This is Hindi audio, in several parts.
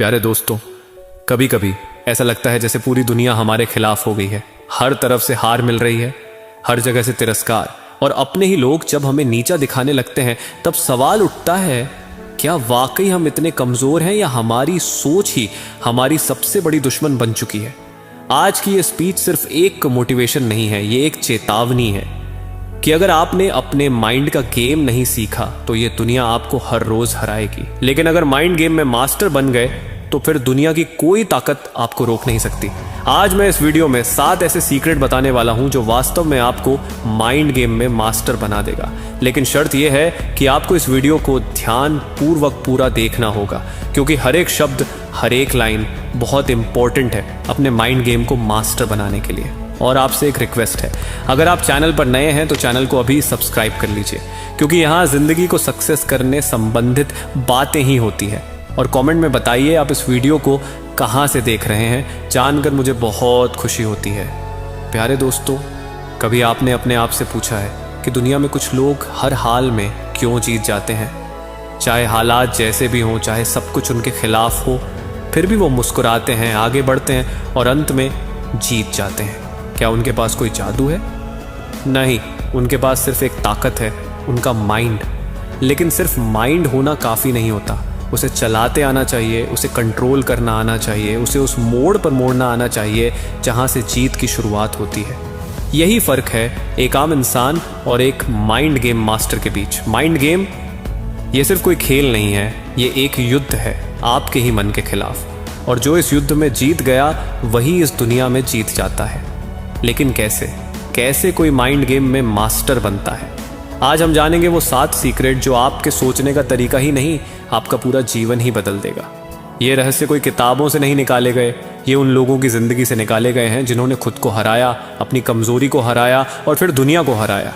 प्यारे दोस्तों, कभी कभी ऐसा लगता है जैसे पूरी दुनिया हमारे खिलाफ हो गई है। हर तरफ से हार मिल रही है, हर जगह से तिरस्कार, और अपने ही लोग जब हमें नीचा दिखाने लगते हैं तब सवाल उठता है, क्या वाकई हम इतने कमजोर हैं या हमारी सोच ही हमारी सबसे बड़ी दुश्मन बन चुकी है। आज की ये स्पीच सिर्फ एक मोटिवेशन नहीं है, ये एक चेतावनी है कि अगर आपने अपने माइंड का गेम नहीं सीखा तो ये दुनिया आपको हर रोज हराएगी, लेकिन अगर माइंड गेम में मास्टर बन गए तो फिर दुनिया की कोई ताकत आपको रोक नहीं सकती। आज मैं इस वीडियो में 7 ऐसे सीक्रेट बताने वाला हूं जो वास्तव में आपको माइंड गेम में मास्टर बना देगा, लेकिन शर्त यह है कि आपको इस वीडियो को ध्यान पूर्वक पूरा देखना होगा, क्योंकि हर एक शब्द, हर एक लाइन बहुत इंपॉर्टेंट है अपने माइंड गेम को मास्टर बनाने के लिए। और आपसे एक रिक्वेस्ट है, अगर आप चैनल पर नए हैं तो चैनल को अभी सब्सक्राइब कर लीजिए, क्योंकि यहाँ जिंदगी को सक्सेस करने संबंधित बातें ही होती है। और कमेंट में बताइए आप इस वीडियो को कहाँ से देख रहे हैं, जानकर मुझे बहुत खुशी होती है। प्यारे दोस्तों, कभी आपने अपने आप से पूछा है कि दुनिया में कुछ लोग हर हाल में क्यों जीत जाते हैं? चाहे हालात जैसे भी हों, चाहे सब कुछ उनके खिलाफ हो, फिर भी वो मुस्कुराते हैं, आगे बढ़ते हैं और अंत में जीत जाते हैं। क्या उनके पास कोई जादू है? नहीं, उनके पास सिर्फ एक ताकत है, उनका माइंड। लेकिन सिर्फ माइंड होना काफ़ी नहीं होता, उसे चलाते आना चाहिए, उसे कंट्रोल करना आना चाहिए, उसे उस मोड़ पर मोड़ना आना चाहिए जहाँ से जीत की शुरुआत होती है। यही फ़र्क है एक आम इंसान और एक माइंड गेम मास्टर के बीच। माइंड गेम ये सिर्फ कोई खेल नहीं है, ये एक युद्ध है आपके ही मन के खिलाफ, और जो इस युद्ध में जीत गया वही इस दुनिया में जीत जाता है। लेकिन कैसे कोई माइंड गेम में मास्टर बनता है? आज हम जानेंगे वो 7 सीक्रेट जो आपके सोचने का तरीका ही नहीं, आपका पूरा जीवन ही बदल देगा। ये रहस्य कोई किताबों से नहीं निकाले गए, ये उन लोगों की ज़िंदगी से निकाले गए हैं जिन्होंने खुद को हराया, अपनी कमज़ोरी को हराया और फिर दुनिया को हराया।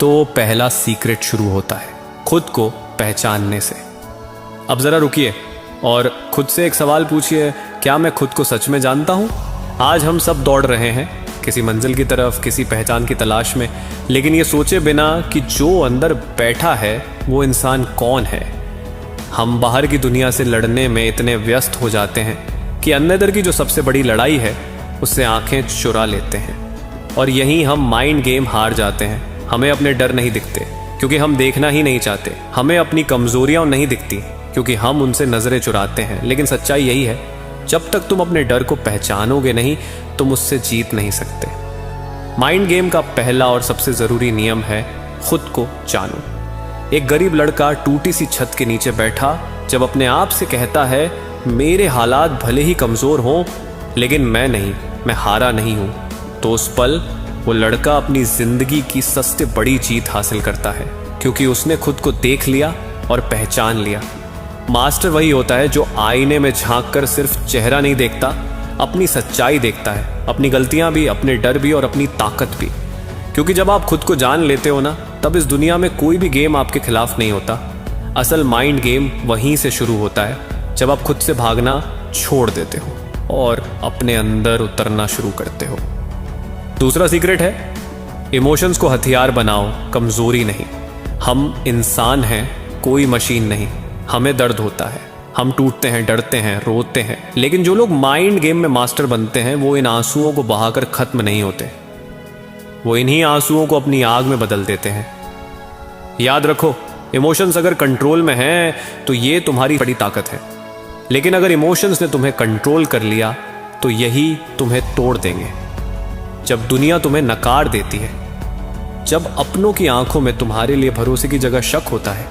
तो पहला सीक्रेट शुरू होता है खुद को पहचानने से। अब ज़रा रुकिए और खुद से एक सवाल पूछिए, क्या मैं खुद को सच में जानता हूँ? आज हम सब दौड़ रहे हैं किसी मंजिल की तरफ, किसी पहचान की तलाश में, लेकिन ये सोचे बिना कि जो अंदर बैठा है वो इंसान कौन है। हम बाहर की दुनिया से लड़ने में इतने व्यस्त हो जाते हैं कि अंदर की जो सबसे बड़ी लड़ाई है उससे आंखें चुरा लेते हैं, और यहीं हम माइंड गेम हार जाते हैं। हमें अपने डर नहीं दिखते क्योंकि हम देखना ही नहीं चाहते, हमें अपनी कमजोरियां नहीं दिखती क्योंकि हम उनसे नजरें चुराते हैं। लेकिन सच्चाई यही है, जब तक तुम अपने डर को पहचानोगे नहीं तुम उससे जीत नहीं सकते। माइंड गेम का पहला और सबसे जरूरी नियम है खुद को जानो। एक गरीब लड़का टूटी सी छत के नीचे बैठा जब अपने आप से कहता है, मेरे हालात भले ही कमजोर हों लेकिन मैं नहीं, मैं हारा नहीं हूं, तो उस पल वो लड़का अपनी जिंदगी की सबसे बड़ी जीत हासिल करता है, क्योंकि उसने खुद को देख लिया और पहचान लिया। मास्टर वही होता है जो आईने में झांक कर सिर्फ चेहरा नहीं देखता, अपनी सच्चाई देखता है, अपनी गलतियां भी, अपने डर भी और अपनी ताकत भी। क्योंकि जब आप खुद को जान लेते हो ना, तब इस दुनिया में कोई भी गेम आपके खिलाफ नहीं होता। असल माइंड गेम वहीं से शुरू होता है जब आप खुद से भागना छोड़ देते हो और अपने अंदर उतरना शुरू करते हो। दूसरा सीक्रेट है, इमोशंस को हथियार बनाओ, कमजोरी नहीं। हम इंसान हैं, कोई मशीन नहीं। हमें दर्द होता है, हम टूटते हैं, डरते हैं, रोते हैं, लेकिन जो लोग माइंड गेम में मास्टर बनते हैं वो इन आंसुओं को बहाकर खत्म नहीं होते, वो इन्हीं आंसुओं को अपनी आग में बदल देते हैं। याद रखो, इमोशंस अगर कंट्रोल में हैं तो ये तुम्हारी बड़ी ताकत है, लेकिन अगर इमोशंस ने तुम्हें कंट्रोल कर लिया तो यही तुम्हें तोड़ देंगे। जब दुनिया तुम्हें नकार देती है, जब अपनों की आंखों में तुम्हारे लिए भरोसे की जगह शक होता है,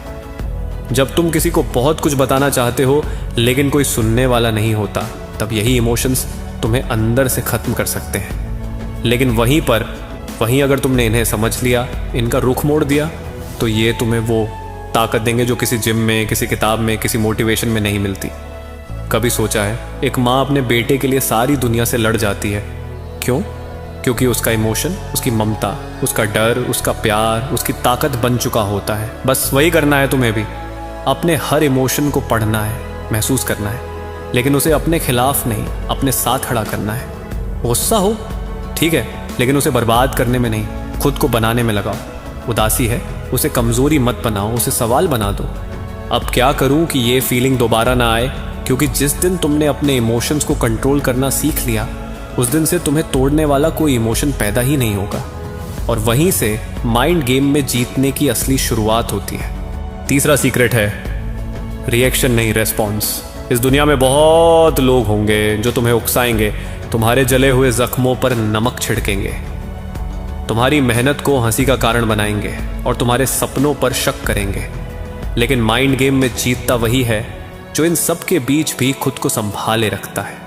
जब तुम किसी को बहुत कुछ बताना चाहते हो लेकिन कोई सुनने वाला नहीं होता, तब यही इमोशंस तुम्हें अंदर से खत्म कर सकते हैं। लेकिन वहीं अगर तुमने इन्हें समझ लिया, इनका रुख मोड़ दिया, तो ये तुम्हें वो ताकत देंगे जो किसी जिम में, किसी किताब में, किसी मोटिवेशन में नहीं मिलती। कभी सोचा है, एक माँ अपने बेटे के लिए सारी दुनिया से लड़ जाती है, क्यों? क्योंकि उसका इमोशन, उसकी ममता, उसका डर, उसका प्यार उसकी ताकत बन चुका होता है। बस वही करना है तुम्हें भी, अपने हर इमोशन को पढ़ना है, महसूस करना है, लेकिन उसे अपने खिलाफ नहीं, अपने साथ खड़ा करना है। गुस्सा हो ठीक है, लेकिन उसे बर्बाद करने में नहीं, खुद को बनाने में लगाओ। उदासी है, उसे कमजोरी मत बनाओ, उसे सवाल बना दो। अब क्या करूं कि ये फीलिंग दोबारा ना आए? क्योंकि जिस दिन तुमने अपने इमोशंस को कंट्रोल करना सीख लिया, उस दिन से तुम्हें तोड़ने वाला कोई इमोशन पैदा ही नहीं होगा। और वहीं से माइंड गेम में जीतने की असली शुरुआत होती है। तीसरा सीक्रेट है रिएक्शन नहीं, रेस्पॉन्स। इस दुनिया में बहुत लोग होंगे जो तुम्हें उकसाएंगे, तुम्हारे जले हुए जख्मों पर नमक छिड़केंगे, तुम्हारी मेहनत को हंसी का कारण बनाएंगे और तुम्हारे सपनों पर शक करेंगे। लेकिन माइंड गेम में जीतता वही है जो इन सब के बीच भी खुद को संभाले रखता है।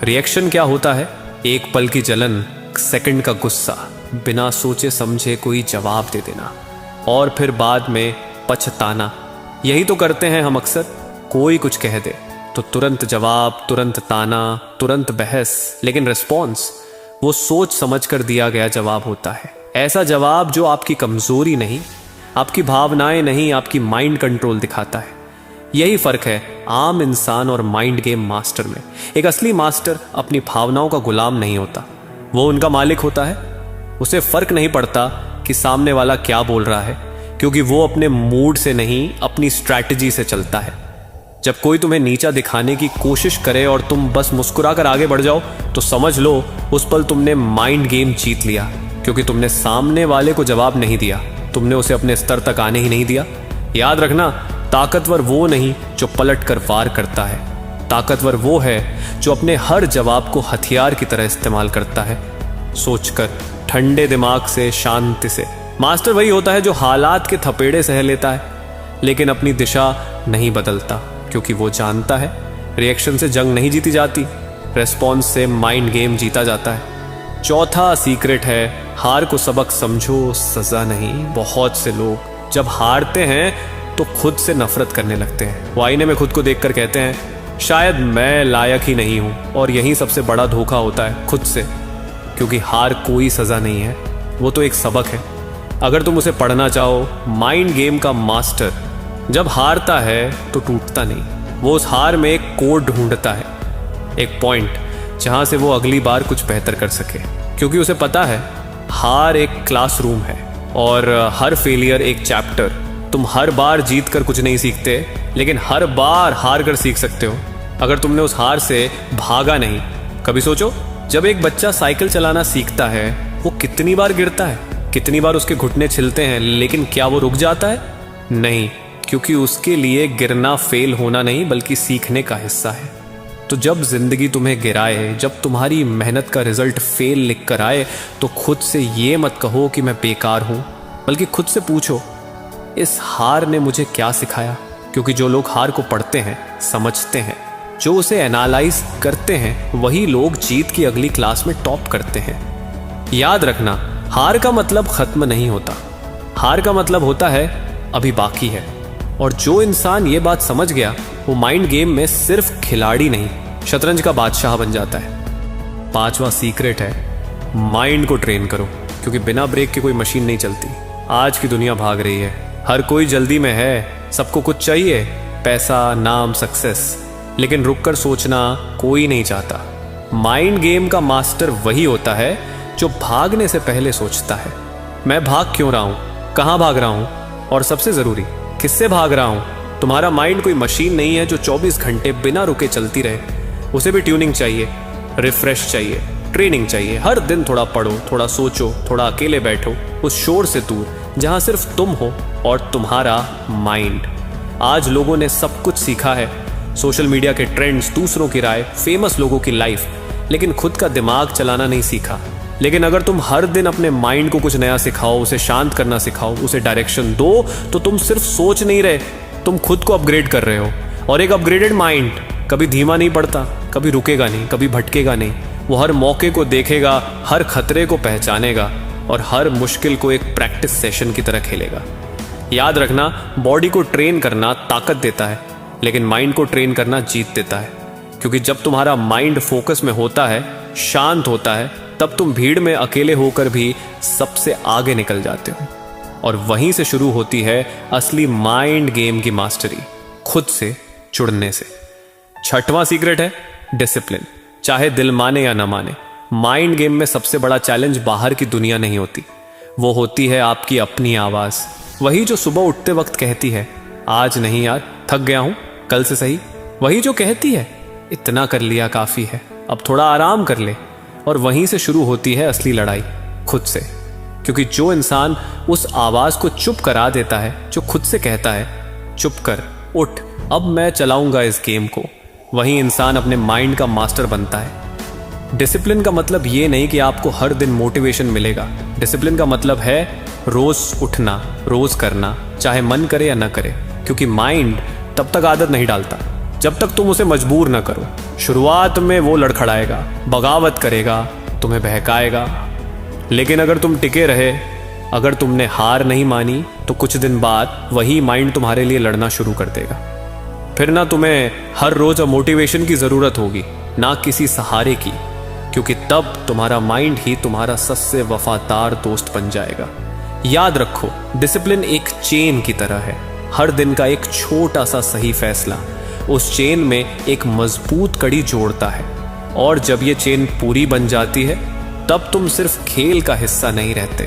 रिएक्शन क्या होता है? एक पल की जलन, सेकंड का गुस्सा, बिना सोचे समझे कोई जवाब दे देना और फिर बाद में पछताना। यही तो करते हैं हम अक्सर। कोई कुछ कह दे तो तुरंत जवाब, तुरंत ताना, तुरंत बहस। लेकिन रिस्पॉन्स वो सोच समझ कर दिया गया जवाब होता है। ऐसा जवाब जो आपकी कमजोरी नहीं, आपकी भावनाएं नहीं, आपकी माइंड कंट्रोल दिखाता है। यही फर्क है आम इंसान और माइंड गेम मास्टर में। एक असली मास्टर अपनी भावनाओं का गुलाम नहीं होता, वो उनका मालिक होता है। उसे फर्क नहीं पड़ता कि सामने वाला क्या बोल रहा है, क्योंकि वो अपने मूड से नहीं, अपनी स्ट्रैटेजी से चलता है। जब कोई तुम्हें नीचा दिखाने की कोशिश करे और तुम बस मुस्कुरा कर आगे बढ़ जाओ, तो समझ लो उस पल तुमने माइंड गेम जीत लिया, क्योंकि तुमने सामने वाले को जवाब नहीं दिया, तुमने उसे अपने स्तर तक आने ही नहीं दिया। याद रखना, ताकतवर वो नहीं जो पलट कर वार करता है, ताकतवर वो है जो अपने हर जवाब को हथियार की तरह इस्तेमाल करता है, सोचकर, ठंडे दिमाग से, शांति से। मास्टर वही होता है जो हालात के थपेड़े सह लेता है लेकिन अपनी दिशा नहीं बदलता, क्योंकि वो जानता है रिएक्शन से जंग नहीं जीती जाती, रेस्पॉन्स से माइंड गेम जीता जाता है। चौथा सीक्रेट है हार को सबक समझो, सजा नहीं। बहुत से लोग जब हारते हैं तो खुद से नफरत करने लगते हैं। वो आईने में खुद को देखकर कहते हैं शायद मैं लायक ही नहीं हूं। और यही सबसे बड़ा धोखा होता है, खुद से। क्योंकि हार कोई सजा नहीं है, वो तो एक सबक है। अगर तुम उसे पढ़ना चाहो, माइंड गेम का मास्टर जब हारता है तो टूटता नहीं, वो उस हार में एक कोड ढूंढता है, एक पॉइंट जहां से वो अगली बार कुछ बेहतर कर सके। क्योंकि उसे पता है हार एक क्लासरूम है और हर फेलियर एक चैप्टर। तुम हर बार जीत कर कुछ नहीं सीखते, लेकिन हर बार हार कर सीख सकते हो, अगर तुमने उस हार से भागा नहीं। कभी सोचो, जब एक बच्चा साइकिल चलाना सीखता है, वो कितनी बार गिरता है, कितनी बार उसके घुटने छिलते हैं, लेकिन क्या वो रुक जाता है? नहीं, क्योंकि उसके लिए गिरना फेल होना नहीं बल्कि सीखने का हिस्सा है। तो जब जिंदगी तुम्हें गिराए, जब तुम्हारी मेहनत का रिजल्ट फेल लिख कर आए, तो खुद से ये मत कहो कि मैं बेकार हूं, बल्कि खुद से पूछो इस हार ने मुझे क्या सिखाया। क्योंकि जो लोग हार को पढ़ते हैं, समझते हैं, जो उसे एनालाइज करते हैं, वही लोग जीत की अगली क्लास में टॉप करते हैं। याद रखना, हार का मतलब खत्म नहीं होता, हार का मतलब होता है अभी बाकी है। और जो इंसान ये बात समझ गया, वो माइंड गेम में सिर्फ खिलाड़ी नहीं, शतरंज का बादशाह बन जाता है। पांचवा सीक्रेट है माइंड को ट्रेन करो, क्योंकि बिना ब्रेक के कोई मशीन नहीं चलती। आज की दुनिया भाग रही है, हर कोई जल्दी में है, सबको कुछ चाहिए, पैसा, नाम, सक्सेस, लेकिन रुककर सोचना कोई नहीं चाहता। माइंड गेम का मास्टर वही होता है जो भागने से पहले सोचता है, मैं भाग क्यों रहा हूं, कहां भाग रहा हूं, और सबसे जरूरी, किससे भाग रहा हूं। तुम्हारा माइंड कोई मशीन नहीं है जो 24 घंटे बिना रुके चलती रहे। उसे भी ट्यूनिंग चाहिए, रिफ्रेश चाहिए, ट्रेनिंग चाहिए। हर दिन थोड़ा पढ़ो, थोड़ा सोचो, थोड़ा अकेले बैठो, उस शोर से दूर जहां सिर्फ तुम हो और तुम्हारा माइंड। आज लोगों ने सब कुछ सीखा है, सोशल मीडिया के ट्रेंड्स, दूसरों की राय, फेमस लोगों की लाइफ, लेकिन खुद का दिमाग चलाना नहीं सीखा। लेकिन अगर तुम हर दिन अपने माइंड को कुछ नया सिखाओ, उसे शांत करना सिखाओ, उसे डायरेक्शन दो, तो तुम सिर्फ सोच नहीं रहे, तुम खुद को अपग्रेड कर रहे हो। और एक अपग्रेडेड माइंड कभी धीमा नहीं पड़ता, कभी रुकेगा नहीं, कभी भटकेगा नहीं। वो हर मौके को देखेगा, हर खतरे को पहचानेगा और हर मुश्किल को एक प्रैक्टिस सेशन की तरह खेलेगा। याद रखना, बॉडी को ट्रेन करना ताकत देता है, लेकिन माइंड को ट्रेन करना जीत देता है। क्योंकि जब तुम्हारा माइंड फोकस में होता है, शांत होता है, तब तुम भीड़ में अकेले होकर भी सबसे आगे निकल जाते हो। और वहीं से शुरू होती है असली माइंड गेम की मास्टरी, खुद से जुड़ने से। छठवां सीक्रेट है डिसिप्लिन। चाहे दिल माने या ना माने, माइंड गेम में सबसे बड़ा चैलेंज बाहर की दुनिया नहीं होती, वो होती है आपकी अपनी आवाज। वही जो सुबह उठते वक्त कहती है आज नहीं यार, थक गया हूं, कल से सही। वही जो कहती है इतना कर लिया काफी है, अब थोड़ा आराम कर ले। और वहीं से शुरू होती है असली लड़ाई, खुद से। क्योंकि जो इंसान उस आवाज को चुप करा देता है, जो खुद से कहता है चुप कर, उठ, अब मैं चलाऊंगा इस गेम को, वही इंसान अपने माइंड का मास्टर बनता है। डिसिप्लिन का मतलब ये नहीं कि आपको हर दिन मोटिवेशन मिलेगा। डिसिप्लिन का मतलब है रोज उठना, रोज करना, चाहे मन करे या ना करे। क्योंकि माइंड तब तक आदत नहीं डालता जब तक तुम उसे मजबूर ना करो। शुरुआत में वो लड़खड़ाएगा, बगावत करेगा, तुम्हें बहकाएगा, लेकिन अगर तुम टिके रहे, अगर तुमने हार नहीं मानी, तो कुछ दिन बाद वही माइंड तुम्हारे लिए लड़ना शुरू कर देगा। फिर ना तुम्हें हर रोज मोटिवेशन की जरूरत होगी, ना किसी सहारे की, क्योंकि तब तुम्हारा माइंड ही तुम्हारा सबसे वफादार दोस्त बन जाएगा। याद रखो, डिसिप्लिन एक चेन की तरह है। हर दिन का एक छोटा सा सही फैसला उस चेन में एक मजबूत कड़ी जोड़ता है। और जब ये चेन पूरी बन जाती है, तब तुम सिर्फ खेल का हिस्सा नहीं रहते,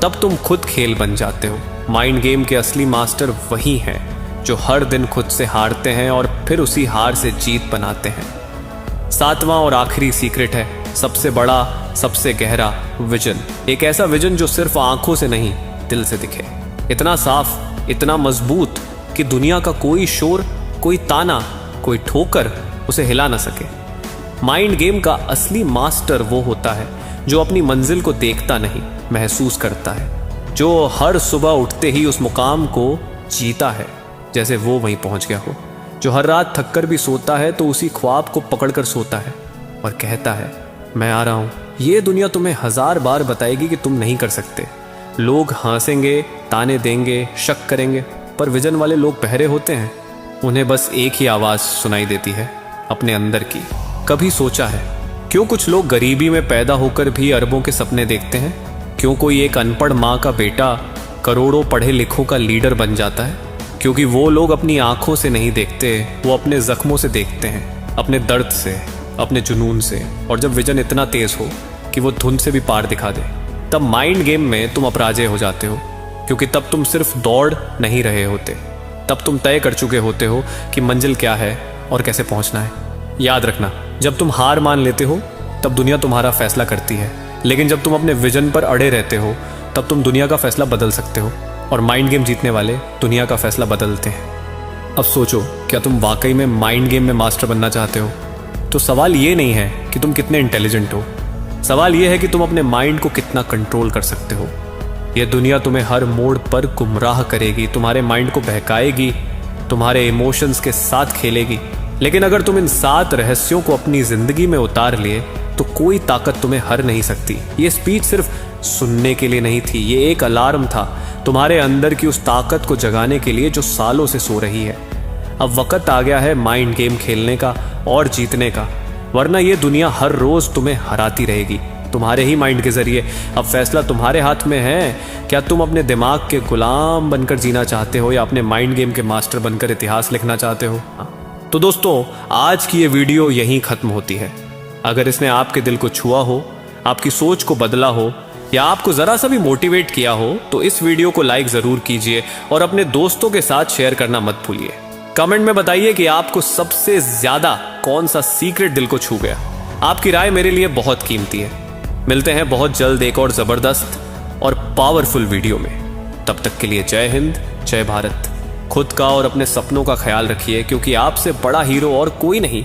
तब तुम खुद खेल बन जाते हो। माइंड गेम के असली मास्टर वही हैं जो हर दिन खुद से हारते हैं और फिर उसी हार से जीत बनाते हैं। 7वां और आखिरी सीक्रेट है सबसे बड़ा, सबसे गहरा विजन। एक ऐसा विजन जो सिर्फ आंखों से नहीं, दिल से दिखे। इतना साफ, इतना मजबूत कि दुनिया का कोई शोर, कोई ताना, कोई ठोकर उसे हिला ना सके। माइंड गेम का असली मास्टर वो होता है जो अपनी मंजिल को देखता नहीं, महसूस करता है। जो हर सुबह उठते ही उस मुकाम को जीता है जैसे वो वहीं पहुंच गया हो। जो हर रात थककर भी सोता है तो उसी ख्वाब को पकड़कर सोता है और कहता है मैं आ रहा हूं। ये दुनिया तुम्हें 1000 बार बताएगी कि तुम नहीं कर सकते। लोग हंसेंगे, ताने देंगे, शक करेंगे, पर विजन वाले लोग बहरे होते हैं। उन्हें बस एक ही आवाज सुनाई देती है, अपने अंदर की। कभी सोचा है क्यों कुछ लोग गरीबी में पैदा होकर भी अरबों के सपने देखते हैं? क्यों कोई एक अनपढ़ माँ का बेटा करोड़ों पढ़े लिखों का लीडर बन जाता है? क्योंकि वो लोग अपनी आंखों से नहीं देखते, वो अपने जख्मों से देखते हैं, अपने दर्द से, अपने जुनून से। और जब विजन इतना तेज हो कि वो धुंध से भी पार दिखा दे, तब माइंड गेम में तुम अपराजय हो जाते हो। क्योंकि तब तुम सिर्फ दौड़ नहीं रहे होते, तब तुम तय कर चुके होते हो कि मंजिल क्या है और कैसे पहुंचना है। याद रखना, जब तुम हार मान लेते हो तब दुनिया तुम्हारा फैसला करती है, लेकिन जब तुम अपने विजन पर अड़े रहते हो तब तुम दुनिया का फैसला बदल सकते हो। और माइंड गेम जीतने वाले दुनिया का फैसला बदलते हैं। अब सोचो, क्या तुम वाकई में माइंड गेम में मास्टर बनना चाहते हो? तो सवाल ये नहीं है कि तुम कितने इंटेलिजेंट हो, सवाल ये है कि तुम अपने माइंड को कितना कंट्रोल कर सकते हो। यह दुनिया तुम्हें हर मोड़ पर गुमराह करेगी, तुम्हारे माइंड को बहकाएगी, तुम्हारे इमोशंस के साथ खेलेगी। लेकिन अगर तुम इन 7 रहस्यों को अपनी जिंदगी में उतार लिए तो कोई ताकत तुम्हें हर नहीं सकती। ये स्पीच सिर्फ सुनने के लिए नहीं थी, ये एक अलार्म था तुम्हारे अंदर की उस ताकत को जगाने के लिए जो सालों से सो रही है। अब वक्त आ गया है माइंड गेम खेलने का और जीतने का, वरना ये दुनिया हर रोज तुम्हें हराती रहेगी, तुम्हारे ही माइंड के जरिए। अब फैसला तुम्हारे हाथ में है, क्या तुम अपने दिमाग के गुलाम बनकर जीना चाहते हो या अपने माइंड गेम के मास्टर बनकर इतिहास लिखना चाहते हो? तो दोस्तों, आज की ये वीडियो यहीं खत्म होती है। अगर इसने आपके दिल को छुआ हो, आपकी सोच को बदला हो या आपको जरा सा भी मोटिवेट किया हो, तो इस वीडियो को लाइक जरूर कीजिए और अपने दोस्तों के साथ शेयर करना मत भूलिए। कमेंट में बताइए कि आपको सबसे ज्यादा कौन सा सीक्रेट दिल को छू गया। आपकी राय मेरे लिए बहुत कीमती है। मिलते हैं बहुत जल्द एक और जबरदस्त और पावरफुल वीडियो में। तब तक के लिए जय हिंद, जय भारत। खुद का और अपने सपनों का ख्याल रखिए, क्योंकि आपसे बड़ा हीरो और कोई नहीं